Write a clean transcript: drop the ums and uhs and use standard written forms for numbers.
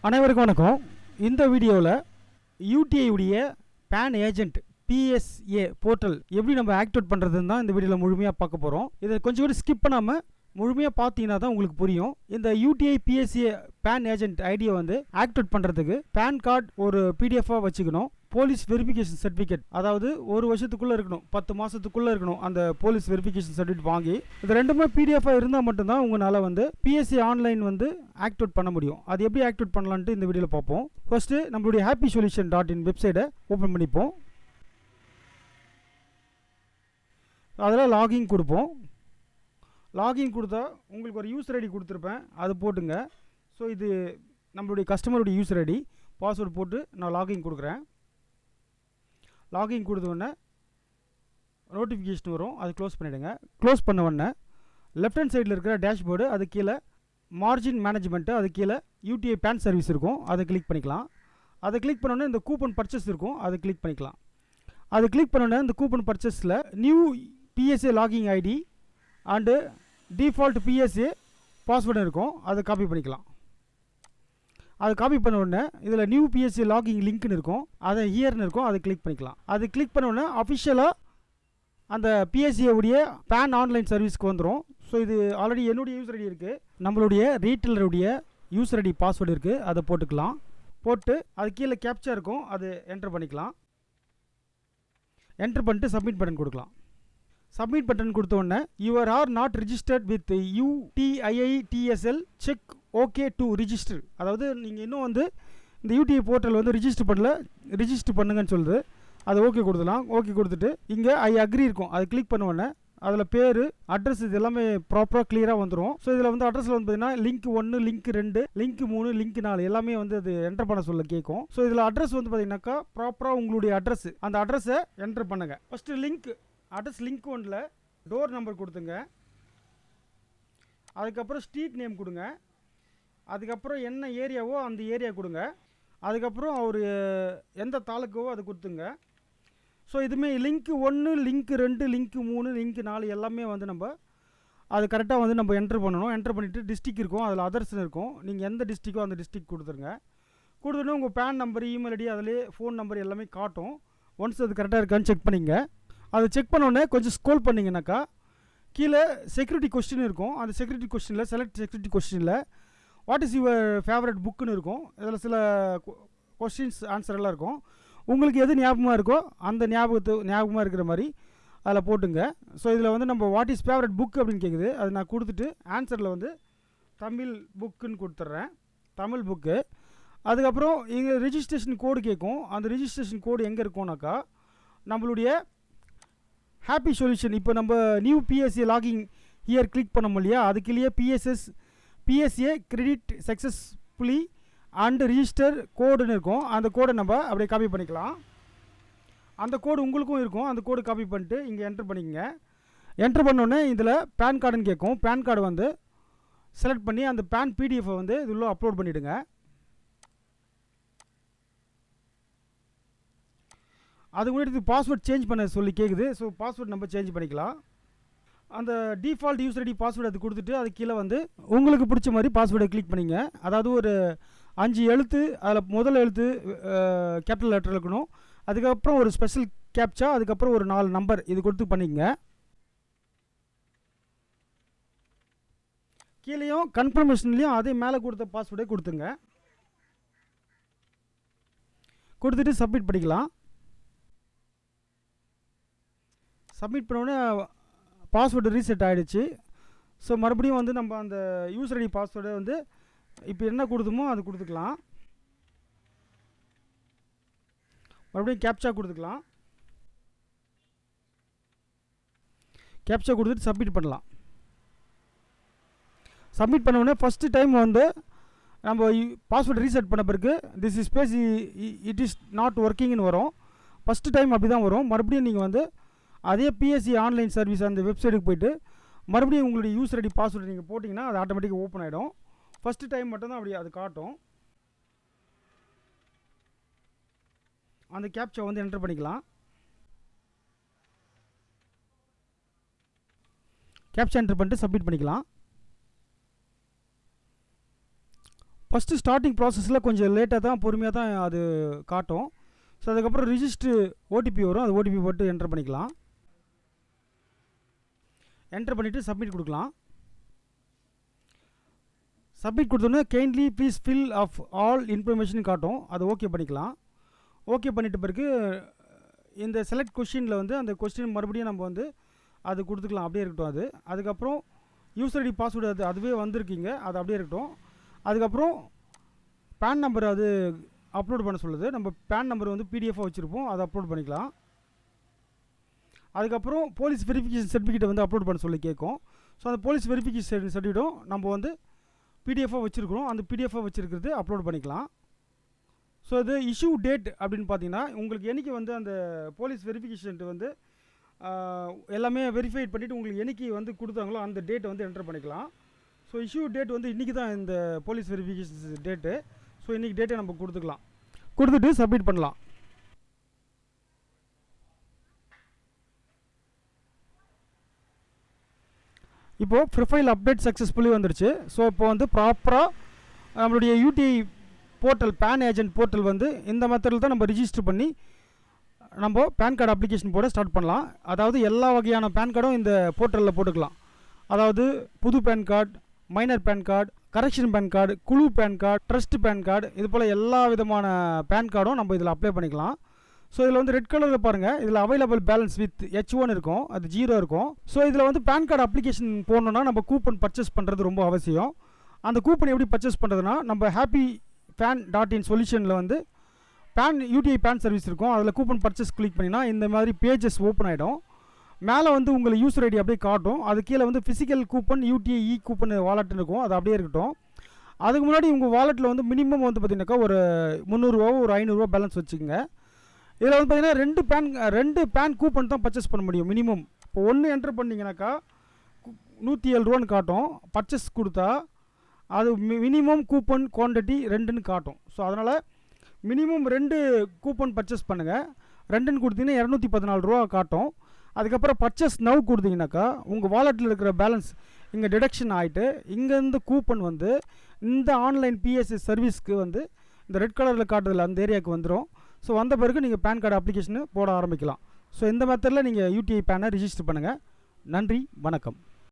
அனைவருக்கும் வணக்கம். இந்த வீடியோவில் யூடிஐ உடைய பேன் ஏஜென்ட் பிஎஸ்ஏ போர்ட்டல் எப்படி நம்ம ஆக்டிவேட் பண்ணுறதுன்னு தான் இந்த வீடியோவில் முழுமையாக பார்க்க போகிறோம். இதை கொஞ்சம் கூட ஸ்கிப் பண்ணாமல் முழுமையாக பார்த்தீங்கன்னா தான் உங்களுக்கு புரியும். இந்த யூடிஐ பிஎஸ்ஏ பேன் ஏஜென்ட் ஐடியை வந்து ஆக்டிவேட் பண்ணுறதுக்கு பேன் கார்டு ஒரு பிடிஎஃபாக வச்சுக்கணும். போலீஸ் வெரிஃபிகேஷன் சர்டிஃபிகேட், அதாவது ஒரு வருஷத்துக்குள்ளே இருக்கணும், 10 மாதத்துக்குள்ளே இருக்கணும். அந்த போலீஸ் வெரிஃபிகேஷன் சர்டிஃபிகேட் வாங்கி இது ரெண்டுமே பிடிஎஃபாக இருந்தால் மட்டும்தான் உங்களால் வந்து பிஎஸ்சி ஆன்லைன் வந்து ஆக்டிவேட் பண்ண முடியும். அது எப்படி ஆக்டிவேட் பண்ணலான்ட்டு இந்த வீடியோவில் பார்ப்போம். ஃபர்ஸ்ட்டு நம்மளுடைய happysolution.in வெப்சைட்டை ஓப்பன் பண்ணிப்போம். அதில் லாகின் கொடுப்போம். லாகின் கொடுத்தா உங்களுக்கு ஒரு யூசர் ஐடி கொடுத்துருப்பேன், அது போட்டுங்க. ஸோ இது நம்மளுடைய கஸ்டமருடைய யூசர் ஐடி, பாஸ்வேர்டு போட்டு நான் லாகின் கொடுக்குறேன். லாகின் கொடுத்தோடனே நோட்டிஃபிகேஷன் வரும், அது க்ளோஸ் பண்ணிவிடுங்க. க்ளோஸ் பண்ண உடனே லெஃப்ட் ஹேண்ட் சைடில் இருக்கிற டேஷ்போர்டு, அது கீழே மார்ஜின் மேனேஜ்மெண்ட்டு, அது கீழே யூடிஐ பேன் சர்வீஸ் இருக்கும், அதை கிளிக் பண்ணிக்கலாம். அதை கிளிக் பண்ணோன்னே இந்த கூப்பன் பர்ச்சேஸ் இருக்கும், அதை கிளிக் பண்ணிக்கலாம். அது கிளிக் பண்ணோன்னே இந்த கூப்பன் பர்ச்சேஸில் new PSA login ID and default PSA password இருக்கும், அதை காப்பி பண்ணிக்கலாம். அதை காப்பி பண்ண உடனே இதில் நியூ பிஎஸ்சி லாகிங் லிங்க்னு இருக்கும், அதை ஹியர்னு இருக்கும், அதை கிளிக் பண்ணிக்கலாம். அது கிளிக் பண்ண உடனே அஃபிஷியலாக அந்த பிஎஸ்சியோடைய பேன் ஆன்லைன் சர்வீஸ்க்கு வந்துடும். ஸோ இது ஆல்ரெடி என்னுடைய யூசர் ஐடி இருக்குது, நம்மளுடைய ரீட்டெயிலருடைய யூசர் ஐடி பாஸ்வேர்டு இருக்குது, அதை போட்டுக்கலாம். போட்டு அது கீழே கேப்ச்சா இருக்கும், அது என்ட்ரு பண்ணிக்கலாம். என்ட்ரு பண்ணிட்டு சப்மிட் பட்டன் கொடுக்கலாம். சப்மிட் பட்டன் கொடுத்த உடனே your are not registered with UTIITSL check okay to register, அதாவது நீங்கள் இன்னும் வந்து இந்த யூடிஐ போர்ட்டல் வந்து ரிஜிஸ்டர் பண்ணல, ரிஜிஸ்டர் பண்ணுங்கன்னு சொல்லுது. அதை ஓகே கொடுத்துலாம். ஓகே கொடுத்துட்டு இங்கே ஐ அக்ரி இருக்கும், அதை கிளிக் பண்ண உடனே அதில் பேர், அட்ரஸ், இது எல்லாமே ப்ராப்பராக கிளியராக வந்துடும். ஸோ இதில் வந்து அட்ரஸில் வந்து பார்த்தீங்கன்னா லிங்க் 1, லிங்க் 2, லிங்க் 3, லிங்க் 4 எல்லாமே வந்து அது என்டர் பண்ண சொல்ல கேட்கும். ஸோ இதில் அட்ரஸ் வந்து பார்த்தீங்கன்னாக்கா ப்ராப்பராக உங்களுடைய அட்ரஸ், அந்த அட்ரஸை என்டர் பண்ணுங்கள். ஃபஸ்ட்டு லிங்க் அட்ரஸ், லிங்க் 1ல் டோர் நம்பர் கொடுத்துங்க. அதுக்கப்புறம் ஸ்ட்ரீட் நேம் கொடுங்க. அதுக்கப்புறம் என்ன ஏரியாவோ அந்த ஏரியா கொடுங்க. அதுக்கப்புறம் அவர் எந்த தாலுக்காவோ அது கொடுத்துங்க. ஸோ இதுவுமே லிங்க் 1, லிங்க் 2, லிங்க் 3, லிங்க் 4 எல்லாமே வந்து நம்ம அது கரெக்டாக வந்து நம்ம என்ட்ரு பண்ணணும். என்ட்ரு பண்ணிவிட்டு டிஸ்ட்ரிக் இருக்கும், அதில் அதர்ஸ்னு இருக்கும், நீங்கள் எந்த டிஸ்ட்ரிக்கோ அந்த டிஸ்ட்ரிக் கொடுத்துருங்க. கொடுத்துட்டு உங்கள் பேன் நம்பர், இமெயில் ஐடி, அதிலே ஃபோன் நம்பர் எல்லாமே காட்டும். ஒன்ஸ் அது கரெக்டாக இருக்கான்னு செக் பண்ணிங்க. அதை செக் பண்ணோடனே கொஞ்சம் ஸ்க்ரோல் பண்ணிங்கனாக்கா கீழே செக்யூரிட்டி கொஸ்டின் இருக்கும். அந்த செக்யூரிட்டி கொஸ்டினில் செலக்ட் செக்யூரிட்டி கொஸ்டினில் வாட் இஸ் யுவர் ஃபேவரட் புக்குன்னு இருக்கும். இதில் சில கொஸ்டின்ஸ் ஆன்சர் எல்லாம் இருக்கும். உங்களுக்கு எது ஞாபகமாக இருக்கோ அந்த ஞாபகமாக இருக்கிற மாதிரி அதில் போட்டுங்க. ஸோ இதில் வந்து நம்ம வாட் இஸ் ஃபேவரட் புக் அப்படின்னு கேட்குது, அது நான் கொடுத்துட்டு ஆன்சரில் வந்து தமிழ் புக்குன்னு கொடுத்துட்றேன், தமிழ் புக்கு. அதுக்கப்புறம் இங்கே ரிஜிஸ்ட்ரேஷன் கோடு கேட்கும். அந்த ரிஜிஸ்ட்ரேஷன் கோடு எங்கே இருக்கும்னாக்கா நம்மளுடைய ஹாப்பி சொல்யூஷன், இப்போ நம்ம new PSA login here click பண்ணோம் இல்லையா, அதுக்குள்ளேயே PSA credit successfully and register கோடுன்னு இருக்கும். அந்த கோடை நம்ம அப்படியே காப்பி பண்ணிக்கலாம். அந்த கோடு உங்களுக்கும் இருக்கும், அந்த கோடு காப்பி பண்ணிட்டு இங்கே என்ட்ரு பண்ணிக்கங்க. என்ட்ரு பண்ணோடனே இதில் பேன் கார்டுன்னு கேட்கும். பேன் கார்டு வந்து செலக்ட் பண்ணி அந்த பேன் பிடிஎஃபை வந்து இதில் அப்லோட் பண்ணிவிடுங்க. அது முன்னாடி பாஸ்வேர்ட் சேஞ்ச் பண்ண சொல்லி கேட்குது. ஸோ பாஸ்வேர்ட் நம்ம சேஞ்ச் பண்ணிக்கலாம். அந்த டிஃபால்ட் யூசர் ஐடி பாஸ்வேர்டு அது கொடுத்துட்டு அது கீழே வந்து உங்களுக்கு பிடிச்ச மாதிரி பாஸ்வேர்டை கிளிக் பண்ணிங்க. அதாவது ஒரு 5 எழுத்து, அதில் முதல் எழுத்து கேபிட்டல் லெட்டர் இருக்கணும். அதுக்கப்புறம் ஒரு ஸ்பெஷல் கேப்ச்சா, அதுக்கப்புறம் ஒரு 4 நம்பர், இது கொடுத்து பண்ணிக்கங்க. கீழேயும் கன்ஃபர்மேஷன்லேயும் அதே மேலே கொடுத்த பாஸ்வேர்டை கொடுத்துங்க. கொடுத்துட்டு சப்மிட் பண்ணிக்கலாம். சப்மிட் பண்ணோடனே பாஸ்வேர்டு ரீசெட் ஆகிடுச்சு. ஸோ மறுபடியும் வந்து நம்ம அந்த யூசர் ஐடி பாஸ்வேர்டை வந்து இப்போ என்ன கொடுத்தோமோ அது கொடுத்துக்கலாம். மறுபடியும் கேப்ச்சா கொடுத்துக்கலாம். கேப்ச்சா கொடுத்துட்டு சப்மிட் பண்ணலாம். சப்மிட் பண்ணோடனே ஃபஸ்ட்டு டைம் வந்து நம்ம பாஸ்வேர்டு ரீசெட் பண்ண பிறகு this is page it is not ஒர்க்கிங்னு வரும். ஃபஸ்ட்டு டைம் அப்படி தான் வரும். மறுபடியும் நீங்கள் வந்து அதே பிஎஸ்சி ஆன்லைன் சர்வீஸ் அந்த வெப்சைட்டுக்கு போய்ட்டு மறுபடியும் உங்களுடைய யூசர் ஐடி பாஸ்வேர்டு நீங்கள் போட்டிங்கன்னா அது ஆட்டோமேட்டிக்காக ஓப்பன் ஆகிடும். ஃபஸ்ட்டு டைம் மட்டும்தான் அப்படி அது காட்டும். அந்த கேப்ச்சா வந்து என்டர் பண்ணிக்கலாம். கேப்ச்சா என்டர் பண்ணிட்டு சப்மிட் பண்ணிக்கலாம். ஃபஸ்ட்டு ஸ்டார்டிங் ப்ராசஸில் கொஞ்சம் லேட்டாக தான் பொறுமையாக தான் அது காட்டும். ஸோ அதுக்கப்புறம் ரிஜிஸ்ட்ரு ஓடிபி வரும், அது ஓடிபி போட்டு என்டர் பண்ணிக்கலாம். என்டர் பண்ணிவிட்டு சப்மிட் கொடுக்கலாம். சப்மிட் கொடுத்தோன்னே kindly please fill of all information காட்டும், அது ஓகே பண்ணிக்கலாம். ஓகே பண்ணிட்ட பிறகு இந்த செலக்ட் கொஸ்டினில் வந்து அந்த கொஸ்டின் மறுபடியும் நம்ம வந்து அது கொடுத்துக்கலாம், அப்படியே இருக்கட்டும். அதுக்கப்புறம் யூசர் ஐடி பாஸ்வேர்டு அதுவே வந்திருக்கீங்க, அது அப்படியே இருக்கட்டும். அதுக்கப்புறம் பேன் நம்பர் அது அப்லோட் பண்ண சொல்லுது. நம்ம பேன் நம்பர் வந்து பிடிஎஃபாக வச்சுருப்போம், அதை அப்லோட் பண்ணிக்கலாம். அதுக்கப்புறம் போலீஸ் வெரிஃபிகேஷன் சர்டிஃபிகேட்டை வந்து அப்லோட் பண்ண சொல்லி கேட்கும். ஸோ அந்த போலீஸ் வெரிஃபிகேஷன் சர்டிஃபிகேட்டும் நம்ம வந்து பிடிஎஃபாக வச்சுருக்கிறோம், அந்த பிடிஎஃபாக வச்சுருக்கிறது அப்லோட் பண்ணிக்கலாம். ஸோ இது இஷ்யூ டேட் அப்படின்னு பார்த்தீங்கன்னா உங்களுக்கு என்றைக்கு வந்து அந்த போலீஸ் வெரிஃபிகேஷன் வந்து எல்லாமே வெரிஃபைட் பண்ணிவிட்டு உங்களுக்கு என்றைக்கு வந்து கொடுத்தாங்களோ அந்த டேட்டை வந்து என்டர் பண்ணிக்கலாம். ஸோ இஷ்யூ டேட் வந்து இன்றைக்கி தான் இந்த போலீஸ் வெரிஃபிகேஷன் டேட்டு. ஸோ இன்றைக்கி டேட்டை நம்ம கொடுத்துக்கலாம், கொடுத்துட்டு சப்மிட் பண்ணலாம். இப்போது ப்ரொஃபைல் அப்டேட் சக்ஸஸ்ஃபுல்லி வந்துருச்சு. ஸோ இப்போ வந்து ப்ராப்பராக நம்மளுடைய UTI portal PAN agent portal வந்து இந்த மெத்தடில் தான் நம்ம ரிஜிஸ்டர் பண்ணி நம்ம பேன் கார்டு அப்ளிகேஷன் போட ஸ்டார்ட் பண்ணலாம். அதாவது எல்லா வகையான பேன் கார்டும் இந்த போர்ட்டலில் போட்டுக்கலாம். அதாவது புது PAN card, minor PAN card, correction PAN card, குழு PAN card, trust PAN card, இது போல் எல்லா விதமான பேன் கார்டும் நம்ம இதில் அப்ளை பண்ணிக்கலாம். ஸோ இதில் வந்து ரெட் கலரில் பாருங்கள், இதில் அவைலபிள் பேலன்ஸ் வித் H1 இருக்கும், அது 0 இருக்கும். ஸோ இதில் வந்து பேன் கார்டு அப்ளிகேஷன் போடணுன்னா நம்ம கூப்பன் பர்ச்சேஸ் பண்ணுறது ரொம்ப அவசியம். அந்த கூப்பன் எப்படி பர்ச்சேஸ் பண்ணுறதுனா நம்ம happypan.in சொல்யூஷனில் வந்து யூடிஐ பேன் சர்வீஸ் இருக்கும், அதில் கூப்பன் பர்ச்சேஸ் கிளிக் பண்ணினா இந்த மாதிரி பேஜஸ் ஓப்பன் ஆகிடும். மேலே வந்து உங்களுக்கு யூசர் ஐடி அப்படியே காட்டும், அது கீழே வந்து physical coupon UTI coupon wallet இருக்கும், அது அப்படியே இருக்கட்டும். அதுக்கு முன்னாடி உங்கள் வாலெட்டில் வந்து மினிமம் வந்து பார்த்திங்கனாக்கா ஒரு 300 ஒரு 500 பேலன்ஸ் வச்சுக்கோங்க. இதில் வந்து பார்த்திங்கன்னா ரெண்டு பேன் கூப்பன் தான் பர்ச்சேஸ் பண்ண முடியும் மினிமம். இப்போ ஒன்று என்டர் பண்ணிங்கனாக்கா 107 காட்டும், பர்ச்சேஸ் கொடுத்தா அது மினிமம் கூப்பன் குவான்டிட்டி 2ன்னு காட்டும். ஸோ அதனால் மினிமம் 2 கூப்பன் பர்ச்சேஸ் பண்ணுங்கள். 2ன்னு கொடுத்தீங்கன்னா 214 காட்டும். அதுக்கப்புறம் பர்ச்சேஸ் நவ் கொடுத்தீங்கன்னாக்கா உங்கள் வாலெட்டில் இருக்கிற பேலன்ஸ் இங்கே டிடக்ஷன் ஆகிட்டு இங்கேருந்து கூப்பன் வந்து இந்த ஆன்லைன் பிஎஸ்சி சர்வீஸ்க்கு வந்து இந்த ரெட் கலரில் காட்டுறதில்ல அந்த ஏரியாவுக்கு வந்துடும். ஸோ வந்த பிறகு நீங்கள் பேன் கார்டு அப்ளிகேஷனு போட ஆரம்பிக்கலாம். ஸோ இந்த மெத்தடில் நீங்கள் யூடிஐ பேனை ரிஜிஸ்டர் பண்ணுங்கள். நன்றி, வணக்கம்.